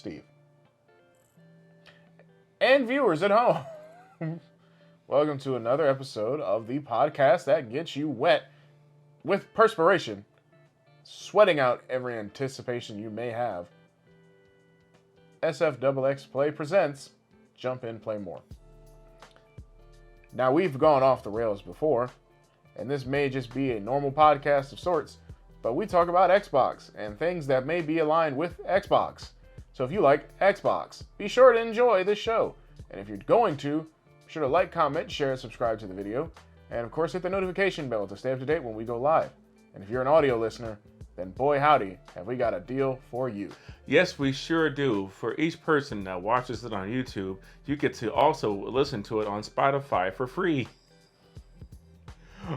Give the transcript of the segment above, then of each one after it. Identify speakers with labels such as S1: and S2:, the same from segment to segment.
S1: Steve. And viewers at home, welcome to another episode of the podcast that gets you wet with perspiration, sweating out every anticipation you may have. SF6 Play presents Jump In, Play More. Now, we've gone off the rails before, and this may just be a normal podcast of sorts, but we talk about Xbox and things that may be aligned with Xbox. So if you like Xbox, be sure to enjoy this show. And if you're going to, be sure to like, comment, share, and subscribe to the video. And of course, hit the notification bell to stay up to date when we go live. And if you're an audio listener, then boy howdy, have we got a deal for you.
S2: Yes, we sure do. For each person that watches it on YouTube, you get to also listen to it on Spotify for free.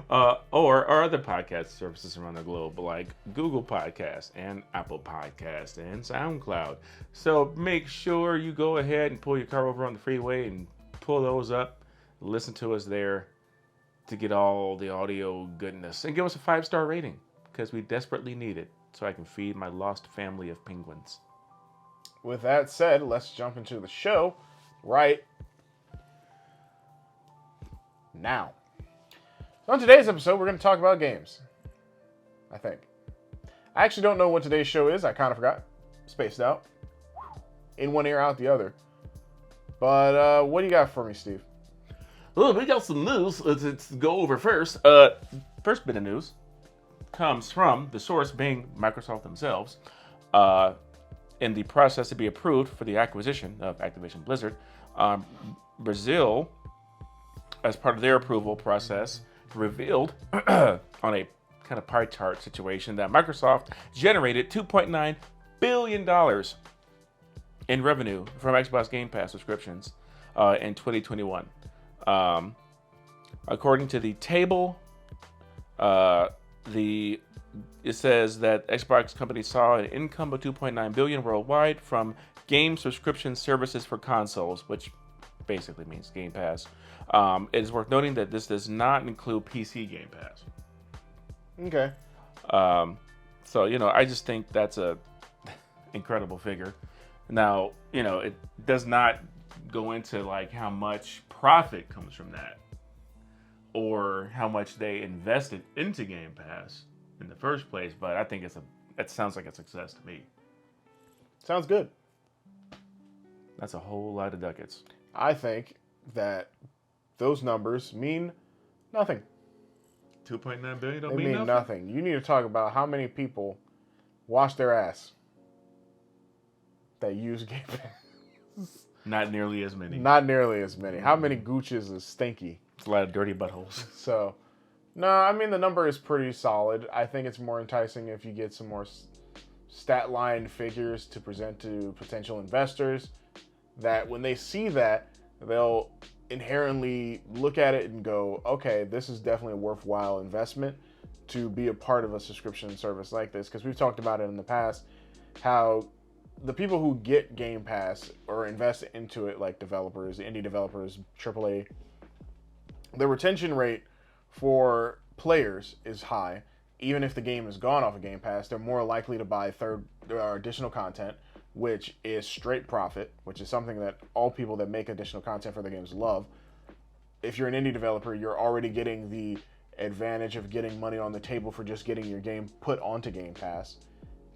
S2: Or our other podcast services around the globe, like Google Podcast and Apple Podcast and SoundCloud. So make sure you go ahead and pull your car over on the freeway and pull those up. Listen to us there to get all the audio goodness. And give us a 5-star rating, because we desperately need it so I can feed my lost family of penguins.
S1: With that said, let's jump into the show right now. On today's episode, we're going to talk about games. I think. I actually don't know what today's show is. I kind of forgot. Spaced out. In one ear, out the other. But what do you got for me, Steve?
S2: Well, we got some news. Let's go over first. First bit of news comes from the source being Microsoft themselves. In the process to be approved for the acquisition of Activision Blizzard, Brazil, as part of their approval process, revealed on a kind of pie chart situation that Microsoft generated $2.9 billion in revenue from Xbox Game Pass subscriptions in 2021. According to the table, it says that Xbox company saw an income of $2.9 billion worldwide from game subscription services for consoles, which basically means Game Pass. It is worth noting that this does not include PC Game Pass.
S1: Okay.
S2: So, I just think that's a incredible figure. Now, it does not go into like how much profit comes from that or how much they invested into Game Pass in the first place, but I think it sounds like a success to me.
S1: Sounds good.
S2: That's a whole lot of ducats.
S1: I think that those numbers mean nothing.
S2: 2.9 billion don't
S1: they
S2: mean
S1: nothing. You need to talk about how many people wash their ass that use Game Pass.
S2: Not nearly as many.
S1: Not nearly as many. How many gooches is stinky?
S2: It's a lot of dirty buttholes.
S1: So, no, I mean, the number is pretty solid. I think it's more enticing if you get some more stat line figures to present to potential investors, that when they see that, they'll inherently look at it and go, okay, this is definitely a worthwhile investment to be a part of a subscription service like this. Because we've talked about it in the past, how the people who get Game Pass or invest into it, like developers, indie developers, AAA, the retention rate for players is high. Even if the game has gone off of Game Pass, they're more likely to buy third or additional content, which is straight profit, which is something that all people that make additional content for their games love. If you're an indie developer, you're already getting the advantage of getting money on the table for just getting your game put onto Game Pass.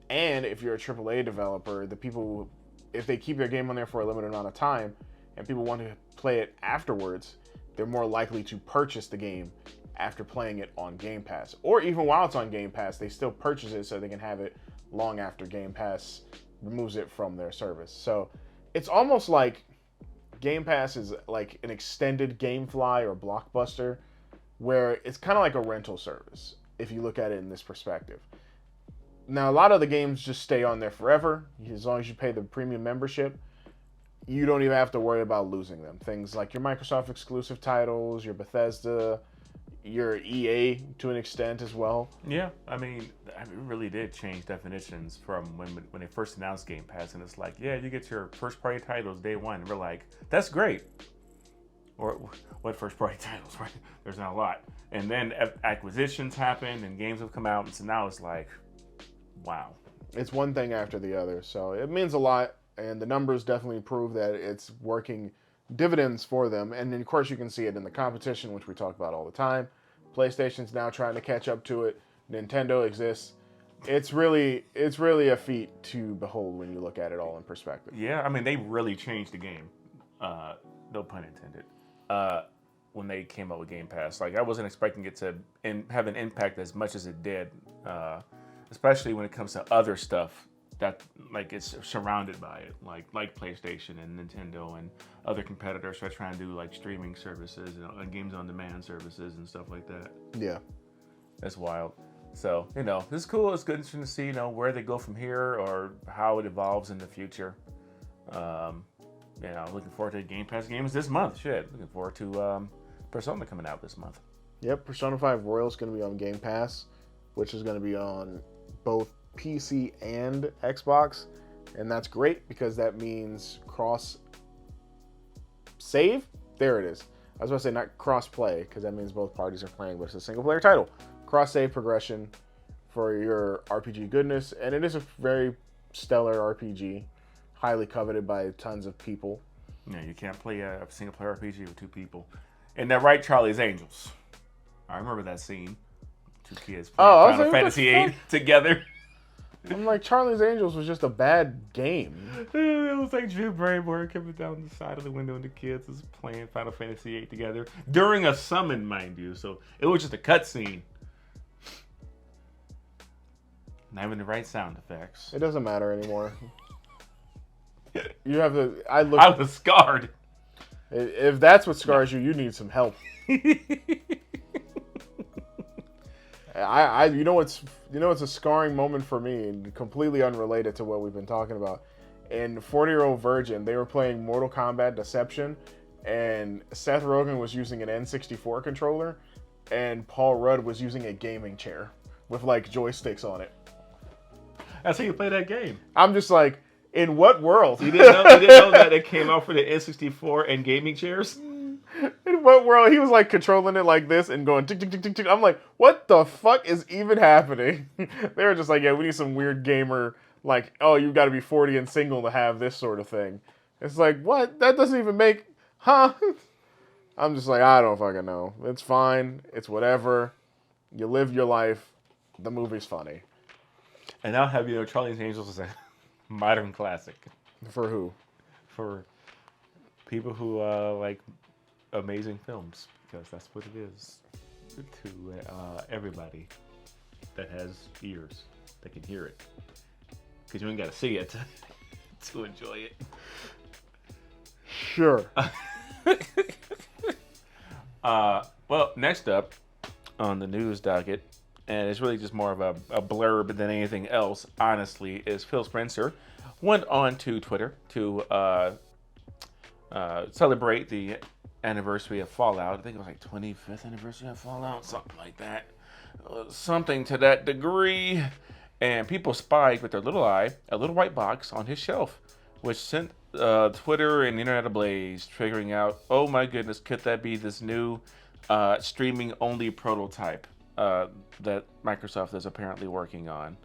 S1: And if you're a AAA developer, the people, if they keep their game on there for a limited amount of time and people want to play it afterwards, they're more likely to purchase the game after playing it on Game Pass. Or even while it's on Game Pass, they still purchase it so they can have it long after Game Pass removes it from their service. So it's almost like Game Pass is like an extended GameFly or Blockbuster, where it's kind of like a rental service, if you look at it in this perspective. Now, a lot of the games just stay on there forever. As long as you pay the premium membership, you don't even have to worry about losing them. Things like your Microsoft exclusive titles, your Bethesda, your EA to an extent as well.
S2: Yeah, I mean, it really did change definitions from when they first announced Game Pass, and it's like, yeah, you get your first party titles day one. And we're like, that's great. Or what first party titles, right? There's not a lot. And then acquisitions happened and games have come out, and so now it's like, wow.
S1: It's one thing after the other, so it means a lot And the numbers definitely prove that it's working dividends for them. And then, of course, you can see it in the competition, which we talk about all the time. PlayStation's now trying to catch up to it. Nintendo exists. It's really a feat to behold when you look at it all in perspective.
S2: Yeah, I mean, they really changed the game. No pun intended. When they came out with Game Pass, like I wasn't expecting it to have an impact as much as it did, especially when it comes to other stuff that like it's surrounded by it, like PlayStation and Nintendo and other competitors that are trying to do like streaming services and games on demand services and stuff like that.
S1: Yeah,
S2: that's wild. So this is cool. It's good to see where they go from here or how it evolves in the future. Looking forward to Game Pass games this month. Shit, looking forward to Persona coming out this month.
S1: Yep, Persona 5 Royal is going to be on Game Pass, which is going to be on both PC and Xbox, and that's great because that means cross save. There it is. I was about to say not cross play because that means both parties are playing, but it's a single player title. Cross save progression for your RPG goodness, and it is a very stellar RPG, highly coveted by tons of people.
S2: Yeah, you can't play a single player RPG with two people. Isn't that right, Charlie's Angels? I remember that scene. Two kids playing Final Fantasy VIII together.
S1: I'm like, Charlie's Angels was just a bad game.
S2: It was like Drew Barrymore coming down the side of the window and the kids was playing Final Fantasy VIII together during a summon, mind you. So it was just a cutscene. Not even the right sound effects.
S1: It doesn't matter anymore. You have to.
S2: I was scarred.
S1: If that's what scars you, you need some help. You know what's a scarring moment for me, and completely unrelated to what we've been talking about. In 40-Year-Old Virgin, they were playing Mortal Kombat Deception, and Seth Rogen was using an N64 controller, and Paul Rudd was using a gaming chair with like joysticks on it.
S2: That's how you play that game.
S1: I'm just like, in what world?
S2: You didn't know that it came out for the N64 and gaming chairs?
S1: In what world? He was like controlling it like this and going tick, tick, tick, tick, tick. I'm like, what the fuck is even happening? They were just like, yeah, we need some weird gamer, like, oh, you got to be 40 and single to have this sort of thing. It's like, what? That doesn't even make, huh? I'm just like, I don't fucking know. It's fine. It's whatever. You live your life. The movie's funny.
S2: And now have Charlie's Angels is a modern classic.
S1: For who?
S2: For people who like amazing films, because that's what it is to everybody that has ears that can hear it. Because you ain't got to see it to enjoy it.
S1: Sure.
S2: Well, next up on the news docket, and it's really just more of a blurb than anything else, honestly, is Phil Spencer went on to Twitter to celebrate the anniversary of Fallout. I think it was like 25th anniversary of Fallout, something like that. Something to that degree. And people spied with their little eye a little white box on his shelf, which sent Twitter and the internet ablaze, figuring out, oh my goodness, could that be this new streaming-only prototype that Microsoft is apparently working on?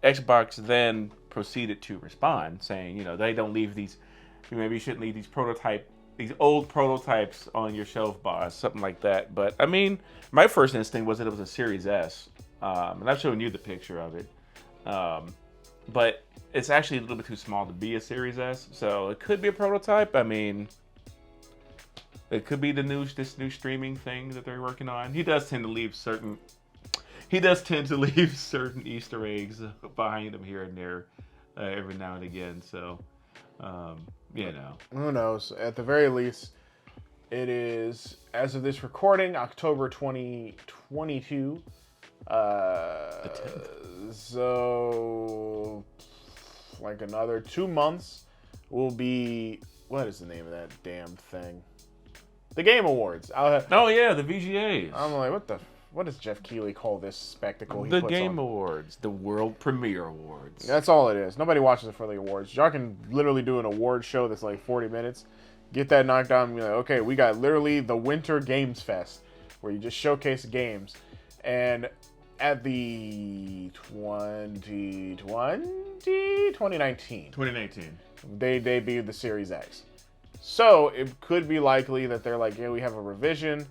S2: Xbox then proceeded to respond, saying, they don't leave these, maybe you shouldn't leave these old prototypes on your shelf, boss, something like that. But I mean, my first instinct was that it was a Series S, and I've shown you the picture of it. But it's actually a little bit too small to be a Series S, so it could be a prototype. I mean, it could be this new streaming thing that they're working on. He does tend to leave certain Easter eggs behind him here and there every now and again. So,
S1: who knows? At the very least, it is, as of this recording, October 2022. So, like another 2 months will be, what is the name of that damn thing? The Game Awards.
S2: Oh yeah, the VGAs.
S1: I'm like, what does Jeff Keighley call this spectacle he
S2: puts
S1: puts
S2: Game
S1: on?
S2: Awards, the World Premiere Awards.
S1: That's all it is. Nobody watches it for the awards. Y'all can literally do an award show that's like 40 minutes, get that knocked out, and be like, okay, we got literally the Winter Games Fest, where you just showcase games. And at the 2019.
S2: 2019.
S1: They debuted the Series X. So it could be likely that they're like, yeah, we have a revision.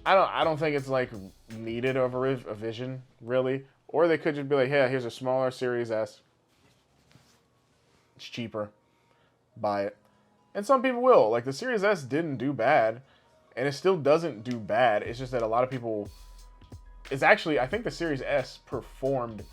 S1: I don't think it's like needed of a revision, really. Or they could just be like, yeah, here's a smaller Series S. It's cheaper. Buy it. And some people will. Like, the Series S didn't do bad. And it still doesn't do bad. It's just that a lot of people... It's actually... I think the Series S performed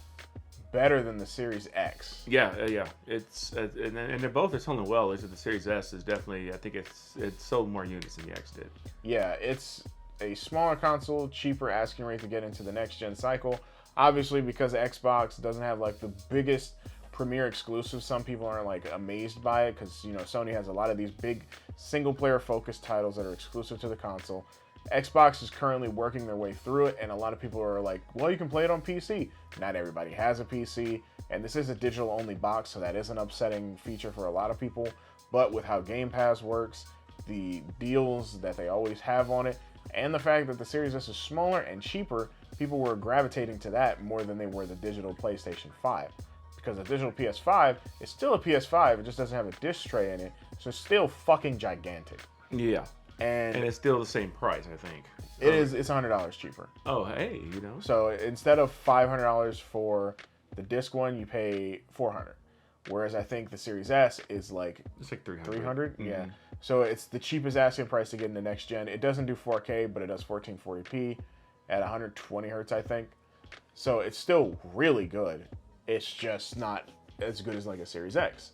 S1: better than the Series X.
S2: Yeah. It's and they're both are selling well. It's the Series S is definitely... I think it's sold more units than the X did.
S1: Yeah, it's a smaller console, cheaper asking rate to get into the next-gen cycle. Obviously, because Xbox doesn't have, like, the biggest... premier exclusives, some people aren't like amazed by it because, you know, Sony has a lot of these big single player focused titles that are exclusive to the console. Xbox is currently working their way through it, and a lot of people are like, well, you can play it on PC. Not everybody has a PC, and this is a digital only box, so that is an upsetting feature for a lot of people. But with how Game Pass works, the deals that they always have on it, and the fact that the Series S is smaller and cheaper, people were gravitating to that more than they were the digital PlayStation 5. Because the digital PS5 is still a PS5, it just doesn't have a disc tray in it, so it's still fucking gigantic.
S2: Yeah.
S1: And
S2: it's still the same price, I think.
S1: It's $100 cheaper.
S2: Oh, hey, you know.
S1: So instead of $500 for the disc one, you pay $400. Whereas I think the Series S is like...
S2: It's like $300.
S1: $300? Yeah. So it's the cheapest asking price to get in the next gen. It doesn't do 4K, but it does 1440p at 120 hertz, I think. So it's still really good. It's just not as good as like a Series X.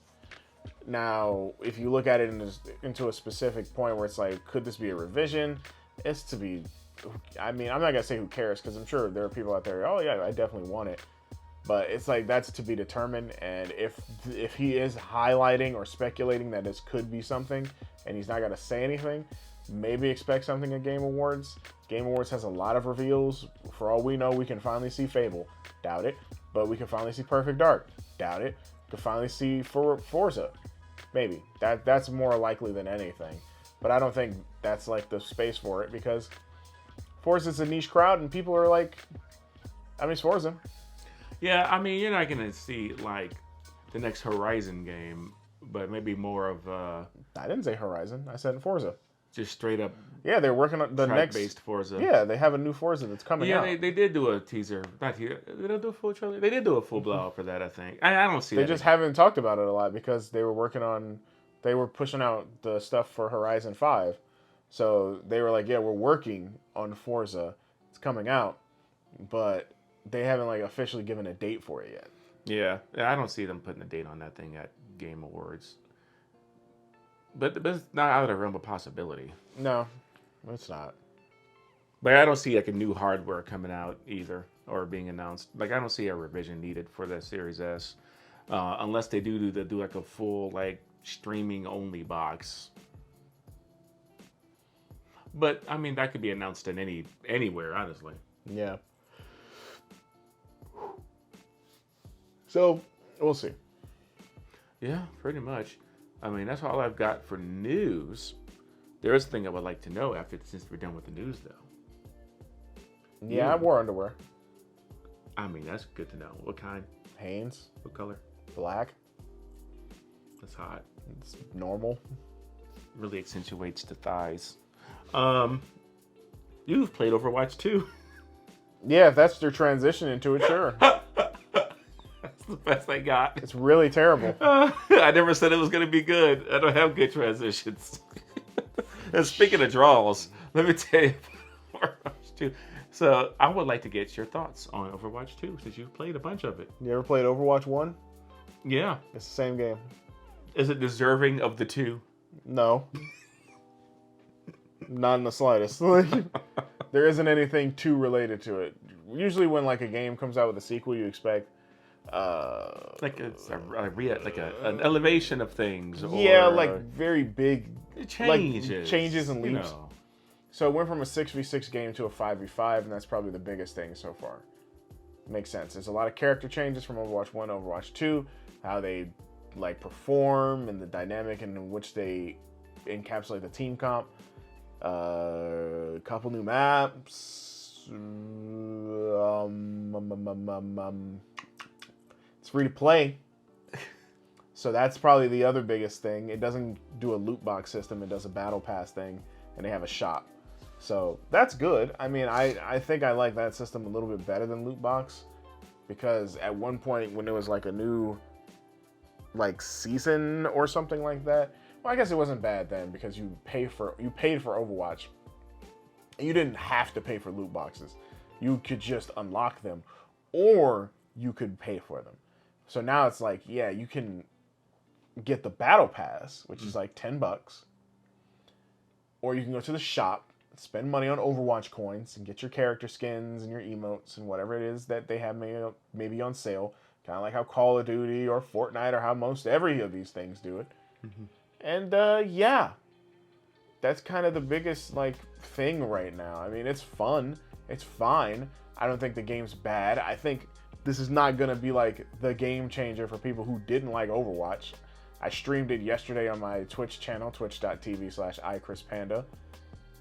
S1: Now, if you look at it into a specific point where it's like, could this be a revision? It's to be, I mean, I'm not going to say who cares because I'm sure there are people out there, oh yeah, I definitely want it. But it's like, that's to be determined. And if he is highlighting or speculating that this could be something and he's not going to say anything, maybe expect something at Game Awards. Game Awards has a lot of reveals. For all we know, we can finally see Fable. Doubt it. But we can finally see Perfect Dark. Doubt it. We can finally see Forza. Maybe. That's more likely than anything. But I don't think that's like the space for it because Forza's a niche crowd and people are like, I mean, it's Forza.
S2: Yeah, I mean, you're not going to see like the next Horizon game, but maybe more of...
S1: I didn't say Horizon. I said Forza.
S2: Just straight up.
S1: Yeah, they're working on the next
S2: based Forza.
S1: Yeah, they have a new Forza that's coming out.
S2: Yeah, they did do a teaser. Not teaser. Did they do a full trailer? They did do a full blowout for that, I think. I don't see
S1: They
S2: that.
S1: just haven't talked about it a lot because they were pushing out the stuff for Horizon 5. So they were like, yeah, we're working on Forza. It's coming out, but they haven't like officially given a date for it yet.
S2: Yeah, I don't see them putting a date on that thing at Game Awards. But it's not out of the realm of possibility.
S1: No, it's not.
S2: But I don't see like a new hardware coming out either or being announced. Like I don't see a revision needed for the Series S, unless they do like a full like streaming only box. But I mean that could be announced in anywhere, honestly.
S1: Yeah. So we'll see.
S2: Yeah, pretty much. I mean, that's all I've got for news. There is a thing I would like to know since we're done with the news, though.
S1: Yeah, I wore underwear.
S2: I mean, that's good to know. What kind?
S1: Hanes.
S2: What color?
S1: Black.
S2: That's hot.
S1: It's normal.
S2: Really accentuates the thighs. You've played Overwatch 2.
S1: Yeah, if that's their transition into it, sure.
S2: That's the best I got.
S1: It's really terrible.
S2: I never said it was going to be good. I don't have good transitions. And speaking of draws, let me tell you Overwatch 2. So I would like to get your thoughts on Overwatch 2 since you've played a bunch of it.
S1: You ever played Overwatch 1?
S2: Yeah.
S1: It's the same game.
S2: Is it deserving of the 2?
S1: No. Not in the slightest. There isn't anything too related to it. Usually when like a game comes out with a sequel, you expect
S2: like it's an elevation of things.
S1: Yeah,
S2: or
S1: like very big
S2: changes,
S1: like changes and leaps.
S2: You know.
S1: So it went from a 6v6 game to a 5v5, and that's probably the biggest thing so far. Makes sense. There's a lot of character changes from Overwatch 1 to Overwatch 2, how they like perform and the dynamic in which they encapsulate the team comp. A couple new maps. It's free to play. So that's probably the other biggest thing. It doesn't do a loot box system. It does a battle pass thing, and they have a shop. So that's good. I mean, I think I like that system a little bit better than loot box, because at one point when there was like a new like season or something like that, well, I guess it wasn't bad then because you paid for Overwatch, and you didn't have to pay for loot boxes. You could just unlock them, or you could pay for them. So now it's like, yeah, you can get the battle pass, which is like $10, or you can go to the shop, spend money on Overwatch coins, and get your character skins and your emotes and whatever it is that they have maybe on sale, kind of like how Call of Duty or Fortnite or how most every of these things do it. Mm-hmm. And yeah, that's kind of the biggest like thing right now. I mean, it's fun, it's fine. I don't think the game's bad. I think this is not gonna be like the game changer for people who didn't like Overwatch. I streamed it yesterday on my Twitch channel, twitch.tv/iChrisPanda,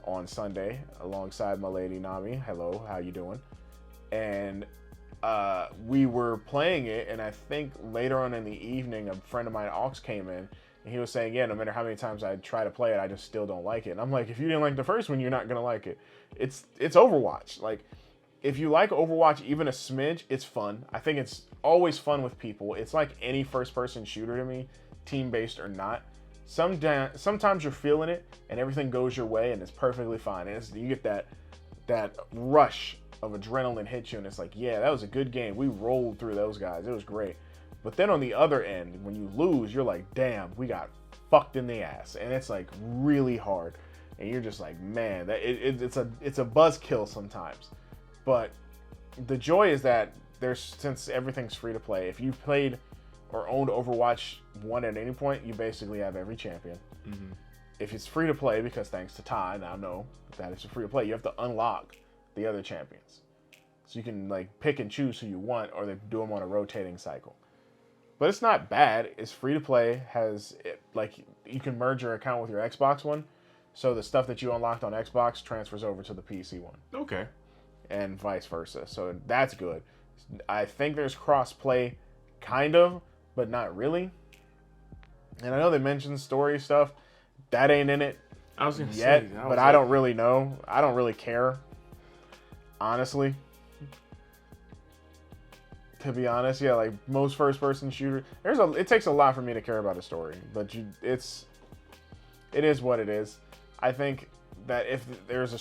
S1: on Sunday, alongside my lady Nami. Hello, how you doing? And we were playing it, and I think later on in the evening, a friend of mine, Aux, came in, and he was saying, yeah, no matter how many times I try to play it, I just still don't like it. And I'm like, if you didn't like the first one, you're not gonna like it. It's Overwatch. Like, if you like Overwatch even a smidge, it's fun. I think it's always fun with people. It's like any first-person shooter to me, team-based or not. Sometimes you're feeling it, and everything goes your way, and it's perfectly fine. And you get that rush of adrenaline hits you, and it's like, yeah, that was a good game. We rolled through those guys. It was great. But then on the other end, when you lose, you're like, damn, we got fucked in the ass. And it's like really hard. And you're just like, man, it's a buzzkill sometimes. But the joy is that since everything's free to play, if you played or owned Overwatch 1 at any point, you basically have every champion. Mm-hmm. If it's free to play, because thanks to Ty, now know that it's free to play, you have to unlock the other champions. So you can like pick and choose who you want, or they do them on a rotating cycle. But it's not bad. It's free to play. Like, you can merge your account with your Xbox one, so the stuff that you unlocked on Xbox transfers over to the PC one.
S2: Okay.
S1: And vice versa. So that's good. I think there's cross-play, kind of, but not really. And I know they mentioned story stuff. That ain't in it
S2: I was gonna
S1: yet,
S2: say,
S1: but I don't really know. I don't really care, honestly. To be honest, yeah, like most first-person shooter, it takes a lot for me to care about a story, but it is what it is. I think that if there's a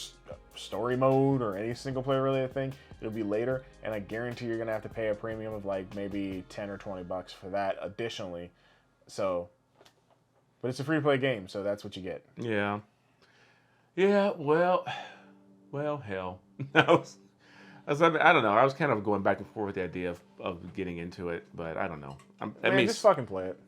S1: story mode or any single-player related thing, it'll be later, and I guarantee you're gonna have to pay a premium of like maybe $10 or $20 for that additionally. So, but it's a free-to-play game, so that's what you get.
S2: Yeah. Yeah. Well, hell. I don't know. I was kind of going back and forth with the idea of getting into it, but I don't know.
S1: Just fucking play it.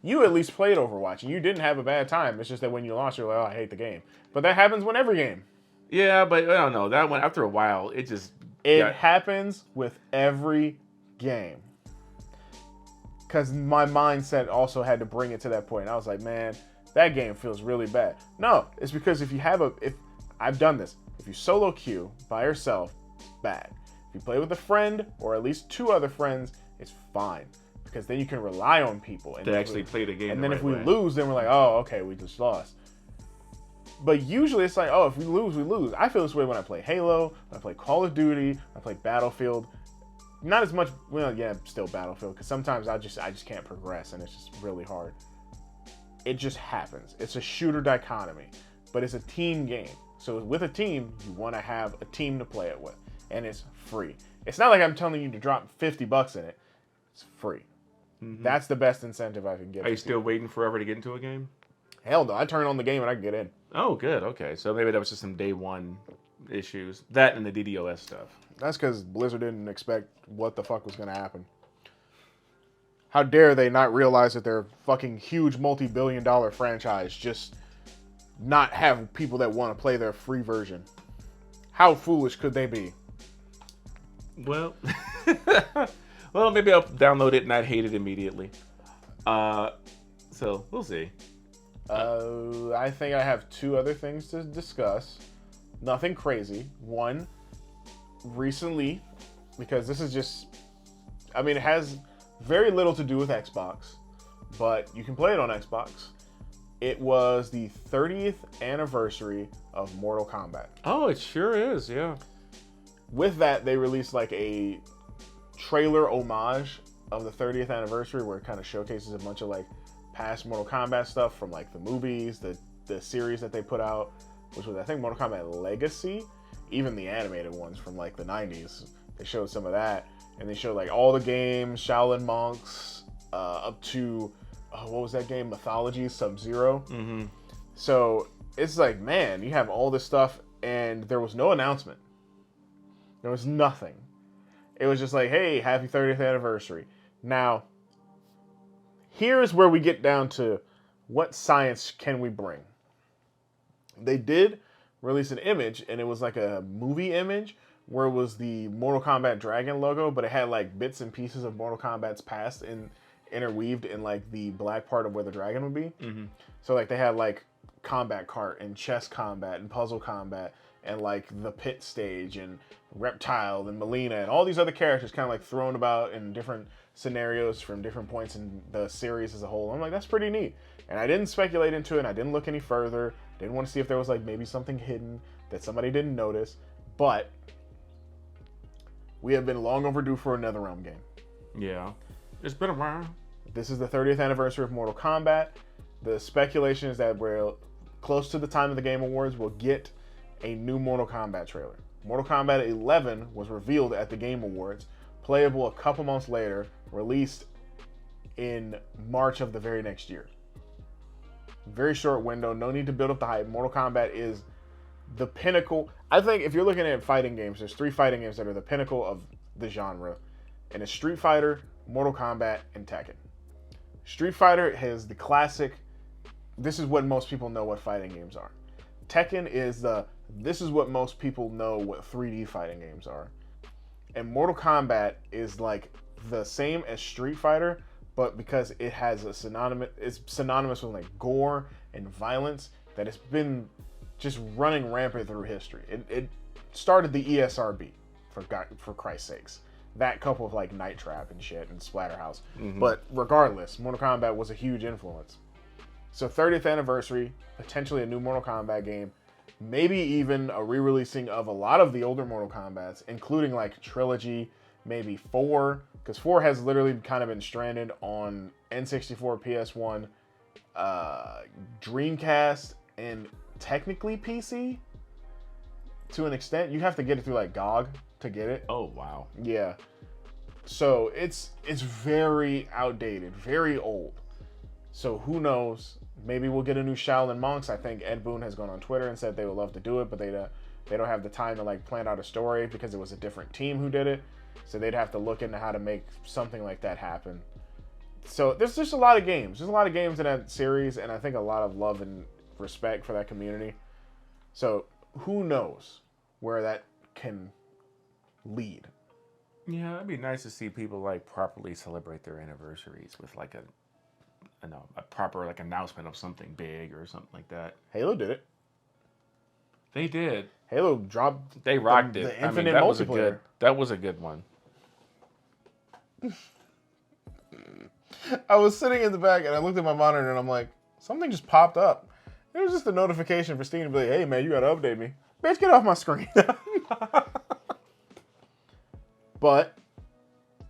S1: You at least played Overwatch, and you didn't have a bad time. It's just that when you lost, you're like, oh, I hate the game. But that happens with every game.
S2: Yeah, but I don't know. That one, after a while, it
S1: happens with every game. Because my mindset also had to bring it to that point. I was like, man, that game feels really bad. No, it's because if I've done this. If you solo queue by yourself, bad. If you play with a friend or at least 2 other friends, it's fine, because then you can rely on people and
S2: to actually play the game.
S1: And then if we lose, then we're like, oh, okay, we just lost. But usually it's like, oh, if we lose, we lose. I feel this way when I play Halo, when I play Call of Duty, when I play Battlefield. Not as much, well, yeah, still Battlefield, because sometimes I just can't progress, and it's just really hard. It just happens. It's a shooter dichotomy, but it's a team game. So with a team, you want to have a team to play it with, and it's free. It's not like I'm telling you to drop $50 in it. It's free. Mm-hmm. That's the best incentive I can get.
S2: Are you still waiting forever to get into a game?
S1: Hell no, I turn on the game and I can get in.
S2: Oh, good. Okay, so maybe that was just some day one issues. That and the DDoS stuff.
S1: That's because Blizzard didn't expect what the fuck was going to happen. How dare they not realize that their fucking huge multi-billion-dollar franchise just not have people that want to play their free version? How foolish could they be?
S2: Well, maybe I'll download it and not hate it immediately. So we'll see.
S1: I think I have two other things to discuss. Nothing crazy. One, recently, because this is just, I mean, it has very little to do with Xbox, but you can play it on Xbox. It was the 30th anniversary of Mortal Kombat.
S2: Oh, it sure is, yeah.
S1: With that, they released like a trailer homage of the 30th anniversary where it kind of showcases a bunch of like past Mortal Kombat stuff from like the movies, the series that they put out, which was I think Mortal Kombat Legacy, even the animated ones from like the 90s. They showed some of that, and they showed like all the games, Shaolin Monks, up to what was that game? Mythology Sub-Zero.
S2: Mm-hmm.
S1: So it's like, man, you have all this stuff, and there was no announcement. There was nothing. It was just like, hey, happy 30th anniversary. Now, here's where we get down to what science can we bring. They did release an image, and it was like a movie image where it was the Mortal Kombat Dragon logo, but it had like bits and pieces of Mortal Kombat's past interweaved in like the black part of where the dragon would be.
S2: Mm-hmm.
S1: So like they had like combat cart and chess combat and puzzle combat and like the pit stage and Reptile and Melina and all these other characters kind of like thrown about in different scenarios from different points in the series as a whole. I'm like, that's pretty neat. And I didn't speculate into it, and I didn't look any further. Didn't want to see if there was like maybe something hidden that somebody didn't notice. But we have been long overdue for a NetherRealm game.
S2: Yeah. It's been a while.
S1: This is the 30th anniversary of Mortal Kombat. The speculation is that we're close to the time of the Game Awards, we'll get a new Mortal Kombat trailer. Mortal Kombat 11 was revealed at the Game Awards, playable a couple months later, released in March of the very next year. Very short window, no need to build up the hype. Mortal Kombat is the pinnacle. I think if you're looking at fighting games, there's 3 fighting games that are the pinnacle of the genre. And it's Street Fighter, Mortal Kombat, and Tekken. Street Fighter has the classic, this is what most people know what fighting games are. Tekken is this is what most people know what 3D fighting games are. And Mortal Kombat is like the same as Street Fighter, but because it has it's synonymous with like gore and violence, that it's been just running rampant through history. It started the ESRB, for Christ's sakes. That couple of like Night Trap and shit and Splatterhouse. Mm-hmm. But regardless, Mortal Kombat was a huge influence. So 30th anniversary, potentially a new Mortal Kombat game, maybe even a re-releasing of a lot of the older Mortal Kombats, including like Trilogy, maybe 4, because 4 has literally kind of been stranded on N64, PS1, Dreamcast, and technically PC to an extent. You have to get it through like GOG to get it.
S2: Oh, wow.
S1: Yeah. So it's very outdated, very old. So who knows? Maybe we'll get a new Shaolin Monks. I think Ed Boon has gone on Twitter and said they would love to do it, but they don't have the time to like plan out a story because it was a different team who did it. So they'd have to look into how to make something like that happen. So there's just a lot of games. There's a lot of games in that series, and I think a lot of love and respect for that community. So who knows where that can lead.
S2: Yeah, it'd be nice to see people like properly celebrate their anniversaries with like a proper like announcement of something big or something like that.
S1: Halo did it.
S2: They did.
S1: Halo dropped.
S2: They rocked it.
S1: The infinite
S2: that
S1: multiplayer.
S2: That was a good one.
S1: I was sitting in the back and I looked at my monitor and I'm like, something just popped up. It was just a notification for Steam to be like, hey man, you gotta update me. Bitch, get off my screen. But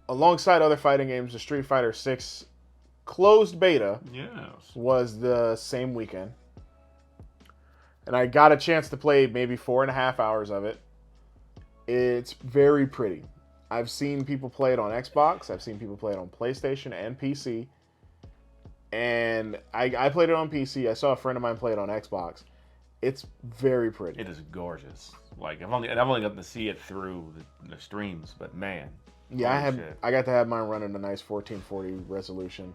S1: alongside other fighting games, the Street Fighter 6 closed beta was the same weekend. And I got a chance to play maybe 4.5 hours of it. It's very pretty. I've seen people play it on Xbox. I've seen people play it on PlayStation and PC. And I played it on PC. I saw a friend of mine play it on Xbox. It's very pretty.
S2: It is gorgeous. Like I've only gotten to see it through the streams, but man.
S1: Yeah, I got to have mine running a nice 1440 resolution.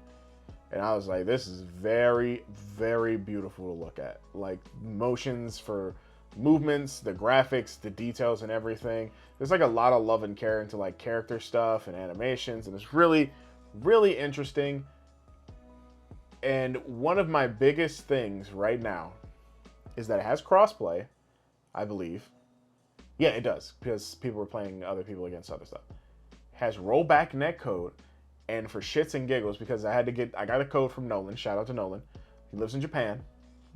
S1: And I was like, this is very, very beautiful to look at. Like, motions for movements, the graphics, the details and everything. There's like a lot of love and care into like character stuff and animations. And it's really, really interesting. And one of my biggest things right now is that it has crossplay, I believe. Yeah, it does, because people were playing other people against other stuff. Has rollback netcode, and for shits and giggles, because I got a code from Nolan. Shout out to Nolan. He lives in Japan,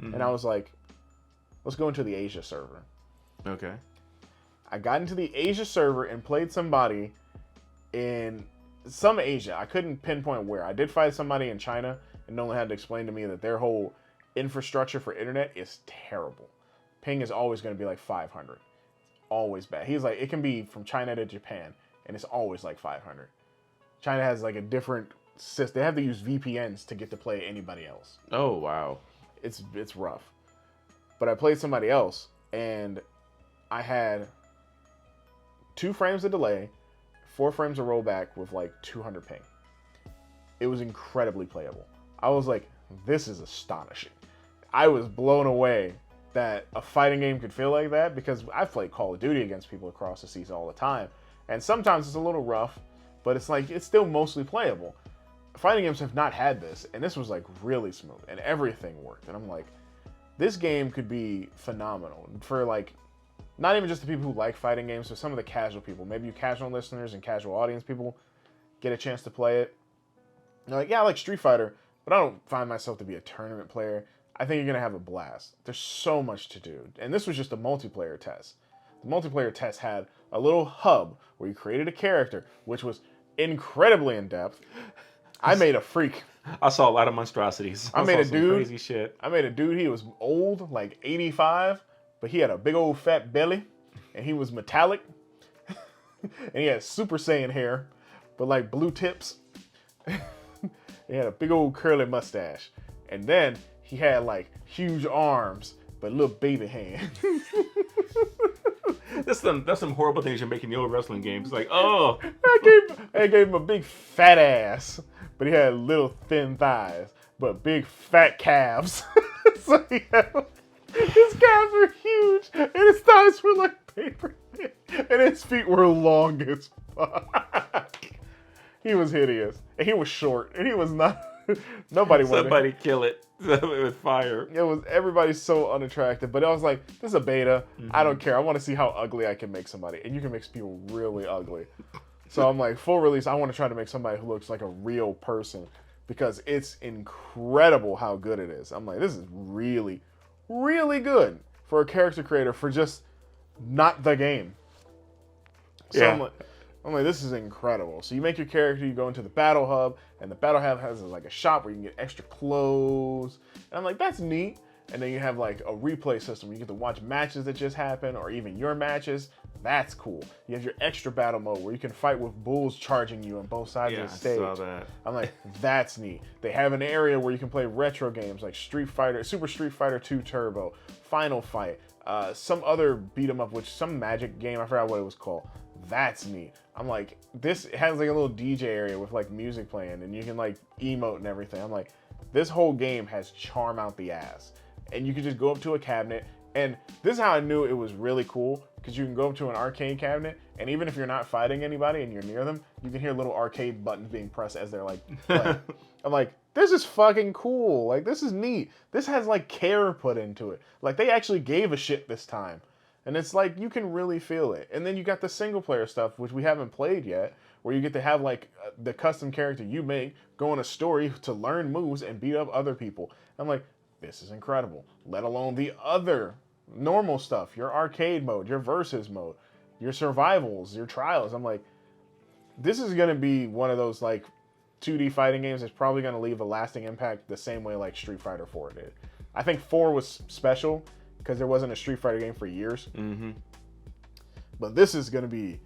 S1: and I was like, let's go into the Asia server.
S2: Okay.
S1: I got into the Asia server and played somebody in some Asia. I couldn't pinpoint where. I did fight somebody in China, and Nolan had to explain to me that their whole infrastructure for internet is terrible. Ping is always going to be like 500. Always bad. He's like, it can be from China to Japan, and it's always like 500. China has like a different system. They have to use VPNs to get to play anybody else.
S2: Oh, wow.
S1: It's rough. But I played somebody else, and I had 2 frames of delay, 4 frames of rollback with like 200 ping. It was incredibly playable. I was like, this is astonishing. I was blown away that a fighting game could feel like that, because I've played Call of Duty against people across the seas all the time, and sometimes it's a little rough, but it's like, it's still mostly playable. Fighting games have not had this, and this was like really smooth, and everything worked, and I'm like, this game could be phenomenal for like, not even just the people who like fighting games, but some of the casual people. Maybe you casual listeners and casual audience people get a chance to play it. They're like, yeah, I like Street Fighter, but I don't find myself to be a tournament player. I think you're going to have a blast. There's so much to do. And this was just a multiplayer test. The multiplayer test had a little hub where you created a character, which was incredibly in-depth. I made a freak.
S2: I saw a lot of monstrosities.
S1: I made a dude.
S2: Crazy shit.
S1: I made a dude. He was old, like 85, but he had a big old fat belly, and he was metallic, and he had Super Saiyan hair, but like blue tips. He had a big old curly mustache, and then he had like huge arms, but little baby hands.
S2: That's some horrible things you make in the old wrestling games. Like, oh,
S1: I gave him a big fat ass, but he had little thin thighs, but big fat calves. So his calves were huge, and his thighs were like paper thin, and his feet were long as fuck. He was hideous, and he was short, and he was not. Nobody wanted.
S2: Somebody kill it with fire.
S1: It was, everybody's so unattractive, but I was like, this is a beta. I don't care. I want to see how ugly I can make somebody, and you can make people really ugly. So I'm like, full release, I want to try to make somebody who looks like a real person, because it's incredible how good it is. I'm like, this is really, really good for a character creator for just not the game. So
S2: Yeah.
S1: I'm like, this is incredible. So you make your character, you go into the battle hub, and the battle hub has like a shop where you can get extra clothes. And I'm like, that's neat. And then you have like a replay system where you get to watch matches that just happened, or even your matches. That's cool. You have your extra battle mode where you can fight with bulls charging you on both sides of the stage.
S2: I saw that.
S1: I'm like, that's neat. They have an area where you can play retro games like Street Fighter, Super Street Fighter 2 Turbo, Final Fight, some other beat 'em up, which some magic game, I forgot what it was called. That's neat. I'm like, this has like a little DJ area with like music playing, and you can like emote and everything. I'm like, this whole game has charm out the ass. And you can just go up to a cabinet, and this is how I knew it was really cool, because you can go up to an arcade cabinet, and even if you're not fighting anybody and you're near them, you can hear little arcade buttons being pressed as they're like playing. I'm like, this is fucking cool. Like, this is neat. This has like care put into it. Like, they actually gave a shit this time. And it's like, you can really feel it. And then you got the single player stuff, which we haven't played yet, where you get to have like the custom character you make go on a story to learn moves and beat up other people. I'm like, this is incredible. Let alone the other normal stuff, your arcade mode, your versus mode, your survivals, your trials. I'm like, this is going to be one of those like 2D fighting games that's probably going to leave a lasting impact the same way like Street Fighter 4 did. I think 4 was special because there wasn't a Street Fighter game for years.
S2: Mm-hmm.
S1: But this is going to be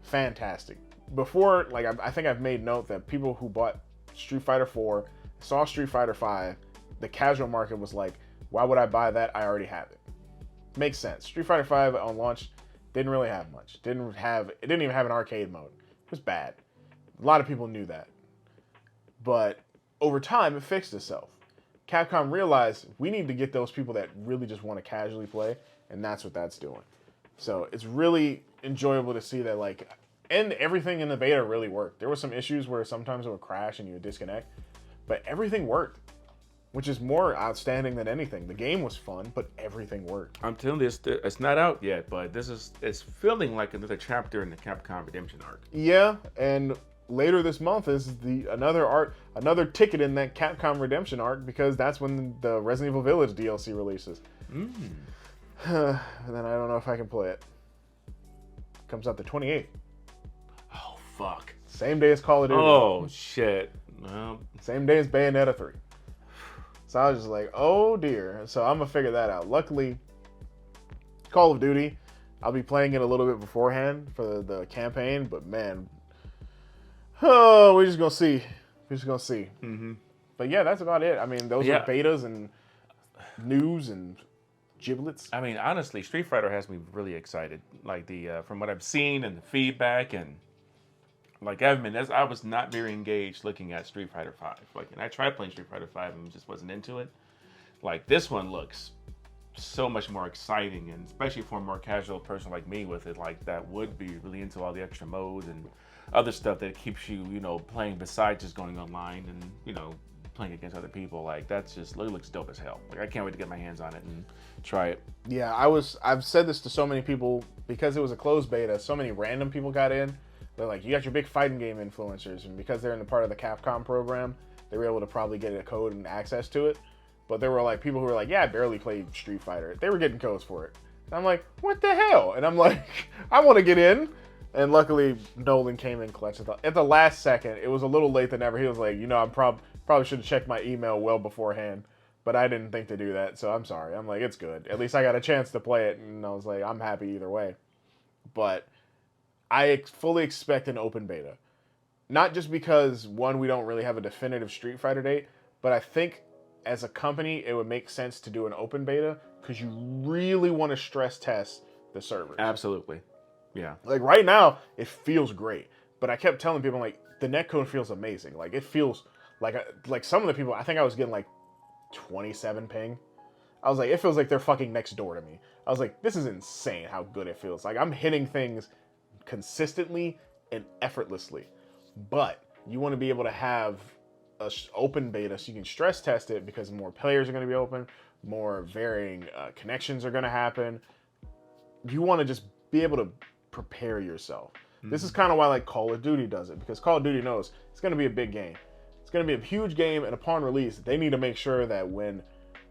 S1: fantastic. Before, like, I think I've made note that people who bought Street Fighter 4 saw Street Fighter 5, the casual market was like, why would I buy that? I already have it. Makes sense. Street Fighter 5 on launch didn't really have much. It didn't even have an arcade mode. It was bad. A lot of people knew that. But over time, it fixed itself. Capcom realized we need to get those people that really just want to casually play, and that's what that's doing. So it's really enjoyable to see that, like, and everything in the beta really worked. There were some issues where sometimes it would crash and you would disconnect, but everything worked. which is more outstanding than anything. The game was fun, but everything worked.
S2: I'm telling you, it's not out yet, but it's feeling like another chapter in the Capcom Redemption arc.
S1: Yeah, and later this month is another ticket in that Capcom Redemption arc, because that's when the Resident Evil Village DLC releases. And then I don't know if I can play it. Comes out the 28th.
S2: Oh fuck!
S1: Same day as Call of Duty.
S2: Oh shit! Well,
S1: same day as Bayonetta 3. So I was just like, oh dear. So I'm gonna figure that out. Luckily, Call of Duty, I'll be playing it a little bit beforehand for the campaign, but man, oh, we're just gonna see.
S2: Mm-hmm.
S1: But yeah, that's about it. I mean, those are betas and news and giblets.
S2: I mean, honestly, Street Fighter has me really excited. Like from what I've seen and the feedback, and like I was not very engaged looking at Street Fighter 5. Like, and I tried playing Street Fighter 5 and just wasn't into it. Like, this one looks so much more exciting, and especially for a more casual person like me with it, like that would be really into all the extra modes and other stuff that keeps you, playing besides just going online and, playing against other people. Like, that's just looks dope as hell. Like, I can't wait to get my hands on it and try it.
S1: Yeah, I've said this to so many people because it was a closed beta. So many random people got in. They're like, you got your big fighting game influencers, and because they're in the part of the Capcom program, they were able to probably get a code and access to it. But there were like people who were like, yeah, I barely played Street Fighter. They were getting codes for it. And I'm like, what the hell? And I'm like, I want to get in. And luckily, Nolan came in clutch at the last second. It was a little late than ever. He was like, I probably should have checked my email well beforehand, but I didn't think to do that, so I'm sorry. I'm like, it's good. At least I got a chance to play it, and I was like, I'm happy either way. But I fully expect an open beta. Not just because, one, we don't really have a definitive Street Fighter date, but I think as a company, it would make sense to do an open beta because you really want to stress test the servers.
S2: Absolutely. Yeah.
S1: Like, right now, it feels great. But I kept telling people, like, the netcode feels amazing. Like, it feels like some of the people, I think I was getting like 27 ping. I was like, it feels like they're fucking next door to me. I was like, this is insane how good it feels. Like, I'm hitting things consistently and effortlessly. But you want to be able to have an open beta so you can stress test it, because more players are going to be open, more varying connections are going to happen. You want to just be able to prepare yourself. Mm-hmm. This is kind of why like Call of Duty does it, because Call of Duty knows it's going to be a big game. It's going to be a huge game, and upon release, they need to make sure that when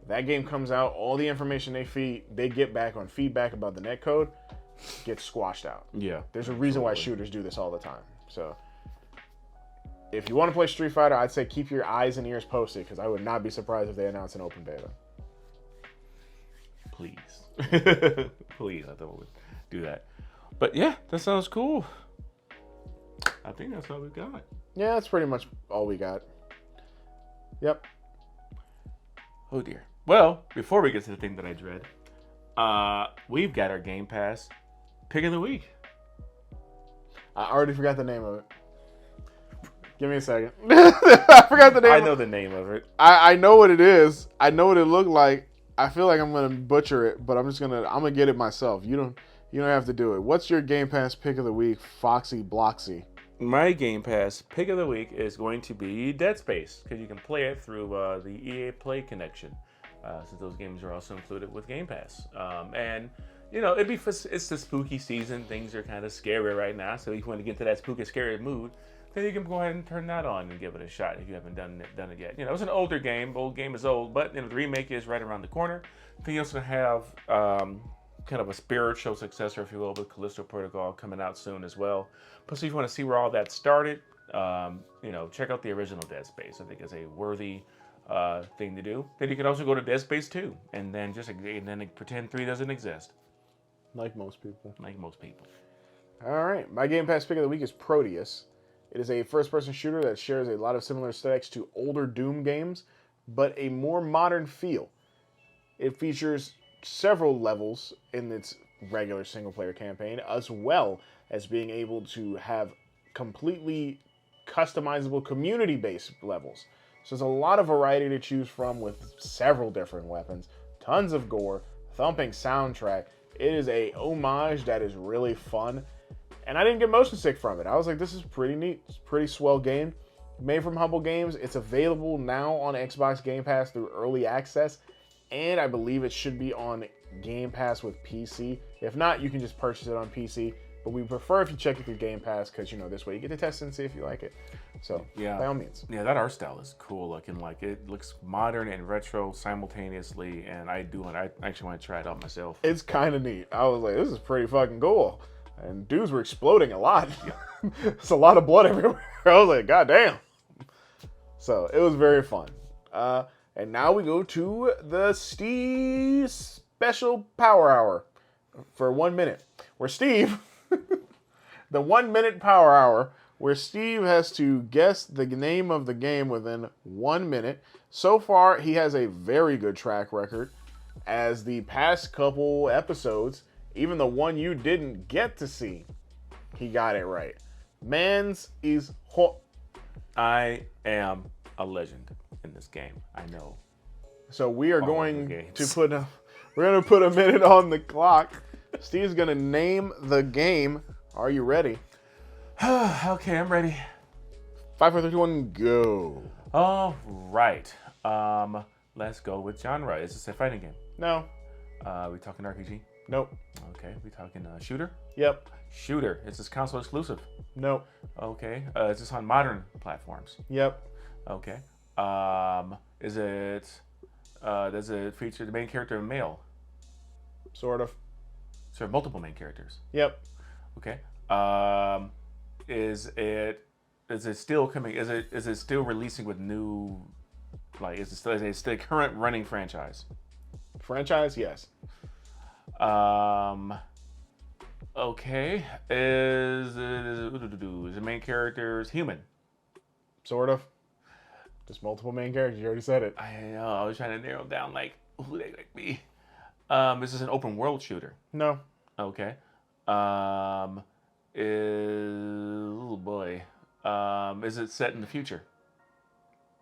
S1: that game comes out, all the information they get back on feedback about the netcode gets squashed out.
S2: Yeah.
S1: There's a reason why shooters do this all the time. So if you want to play Street Fighter, I'd say keep your eyes and ears posted, because I would not be surprised if they announce an open beta.
S2: Please. Please, I thought we would do that. But yeah, that sounds cool. I think that's all we got.
S1: Yeah, that's pretty much all we got. Yep.
S2: Oh dear. Well, before we get to the thing that I dread, we've got our Game Pass Pick of the Week.
S1: I already forgot the name of it. Give me a second. I forgot the name.
S2: I know the name of it.
S1: I know what it is. I know what it looked like. I feel like I'm gonna butcher it, but I'm gonna get it myself. You don't have to do it. What's your Game Pass Pick of the Week, Foxy Bloxy?
S2: My Game Pass Pick of the Week is going to be Dead Space, because you can play it through the EA Play connection, since those games are also included with Game Pass. And it's the spooky season. Things are kind of scary right now, so if you want to get into that spooky, scary mood, then you can go ahead and turn that on and give it a shot if you haven't done it yet. It's an older game. Old game is old, but the remake is right around the corner. Then you also have kind of a spiritual successor, if you will, with Callisto Protocol coming out soon as well. Plus, if you want to see where all that started, check out the original Dead Space. I think it's a worthy thing to do. Then you can also go to Dead Space 2 and then pretend 3 doesn't exist.
S1: Like most people. All right. My Game Pass Pick of the Week is Proteus. It is a first-person shooter that shares a lot of similar aesthetics to older Doom games, but a more modern feel. It features several levels in its regular single-player campaign, as well as being able to have completely customizable community-based levels. So there's a lot of variety to choose from with several different weapons, tons of gore, thumping soundtrack. It is a homage that is really fun. And I didn't get motion sick from it. I was like, this is pretty neat. It's a pretty swell game. made from Humble Games. It's available now on Xbox Game Pass through early access, and I believe it should be on Game Pass with PC. If not, you can just purchase it on PC. But we prefer if you check it through Game Pass because, this way you get to test it and see if you like it. So,
S2: yeah,
S1: by all means.
S2: Yeah, that art style is cool looking. Like, it looks modern and retro simultaneously, and I actually want to try it out myself.
S1: It's kind of neat. I was like, this is pretty fucking cool. And dudes were exploding a lot. It's a lot of blood everywhere. I was like, God damn. So, it was very fun. And now we go to the Steve Special Power Hour for 1 minute. Where Steve... the 1 minute power hour where Steve has to guess the name of the game within 1 minute. So far, he has a very good track record, as the past couple episodes, even the one you didn't get to see, he got it right. Mans is hot.
S2: I am a legend in this game. I know.
S1: So we are going to put a minute on the clock. Steve's going to name the game. Are you ready?
S2: Okay, I'm ready.
S1: 5, 4, 3, 2, 1, go.
S2: All right. Let's go with genre. Is this a fighting game?
S1: No.
S2: We talking RPG?
S1: Nope.
S2: Okay. We talking shooter?
S1: Yep.
S2: Shooter. Is this console exclusive?
S1: Nope.
S2: Okay. Is this on modern platforms?
S1: Yep.
S2: Okay. Is it? Does it feature the main character male?
S1: Sort of.
S2: So multiple main characters.
S1: Yep.
S2: Okay. Is it still coming? Is it still releasing with new? Like, is it still a current running franchise?
S1: Franchise, yes.
S2: Okay. Is the main characters human?
S1: Sort of. Just multiple main characters. You already said it.
S2: I know. I was trying to narrow down like who they like be. Is this an open world shooter?
S1: No.
S2: Okay. Oh boy. Is it set in the future?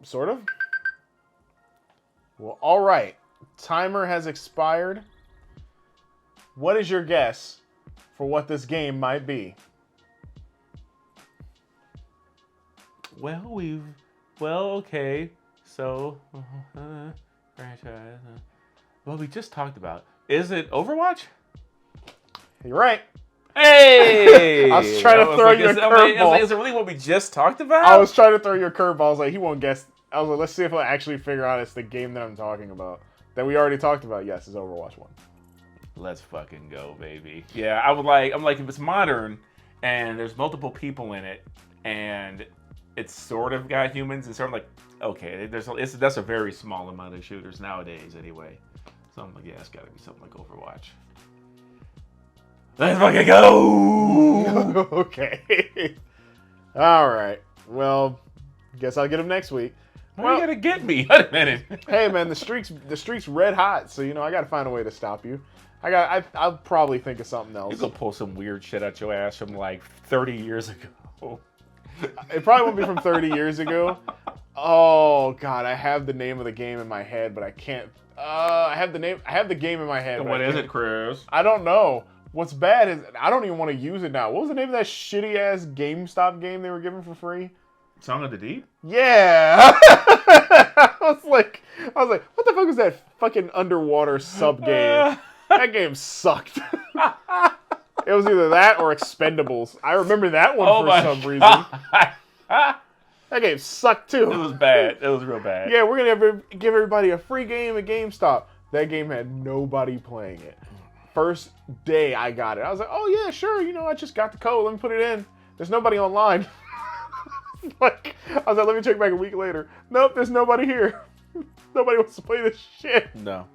S1: Sort of. Well, all right. Timer has expired. What is your guess for what this game might be?
S2: Okay. So, franchise. Well, we just talked about. Is it Overwatch?
S1: You're right.
S2: Hey!
S1: I was trying to throw you a curveball.
S2: Is it really what we just talked about?
S1: I was trying to throw you a curveball. I was like, he won't guess. I was like, let's see if he'll actually figure out it's the game that I'm talking about. That we already talked about. Yes, it's Overwatch 1.
S2: Let's fucking go, baby. Yeah, I'm like, if it's modern and there's multiple people in it and it's sort of got humans and sort of like, okay, that's a very small amount of shooters nowadays anyway. So I'm like, yeah, it's got to be something like Overwatch. Let's fucking go!
S1: Okay. All right. Well, guess I'll get him next week.
S2: Why are you gonna get me? Wait a minute.
S1: Hey man, the streak's red hot, so I gotta find a way to stop you. I'll probably think of something else.
S2: You could pull some weird shit out your ass from like 30 years ago.
S1: It probably won't be from 30 years ago. Oh god, I have the name of the game in my head, but I can't. I have the game in my head.
S2: What is it, Chris?
S1: I don't know. What's bad is I don't even want to use it now. What was the name of that shitty ass GameStop game they were giving for free?
S2: Song of the Deep?
S1: Yeah. I was like, what the fuck was that fucking underwater sub game? That game sucked. It was either that or Expendables. I remember that one for some reason. That game sucked too.
S2: It was bad. It was real bad.
S1: Yeah, we're gonna give everybody a free game at GameStop. That game had nobody playing it. First day I got it, I was like, oh yeah, sure. I just got the code. Let me put it in. There's nobody online. I was like, let me check back a week later. Nope, there's nobody here. Nobody wants to play this shit.
S2: No.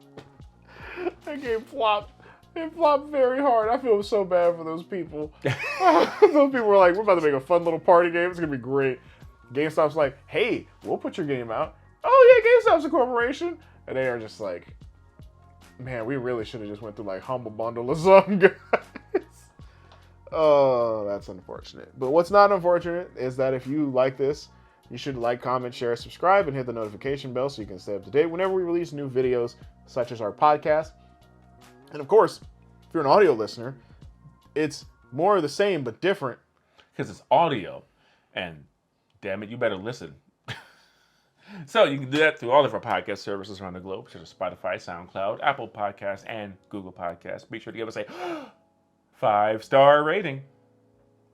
S1: That game flopped. It flopped very hard. I feel so bad for those people. Those people were like, we're about to make a fun little party game. It's going to be great. GameStop's like, hey, we'll put your game out. Oh, yeah, GameStop's a corporation. And they are just like, man, we really should have just went through like Humble Bundle or something, guys. Oh, that's unfortunate. But what's not unfortunate is that if you like this, you should like, comment, share, subscribe, and hit the notification bell so you can stay up to date whenever we release new videos, such as our podcast. And of course, if you're an audio listener, it's more of the same but different.
S2: Because it's audio and Damn it, you better listen. So you can do that through all of our podcast services around the globe, such as Spotify, SoundCloud, Apple Podcasts, and Google Podcasts. Be sure to give us a 5-star rating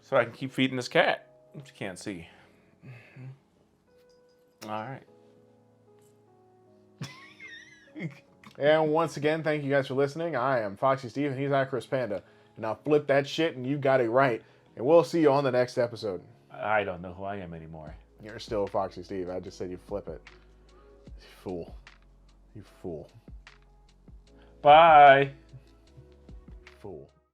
S2: so I can keep feeding this cat, which you can't see. All right.
S1: And once again, thank you guys for listening. I am Foxy Steve, and he's Chris Panda. And now flip that shit, and you got it right. And we'll see you on the next episode.
S2: I don't know who I am anymore.
S1: You're still Foxy Steve. I just said you flip it. You fool. You fool.
S2: Bye.
S1: Fool.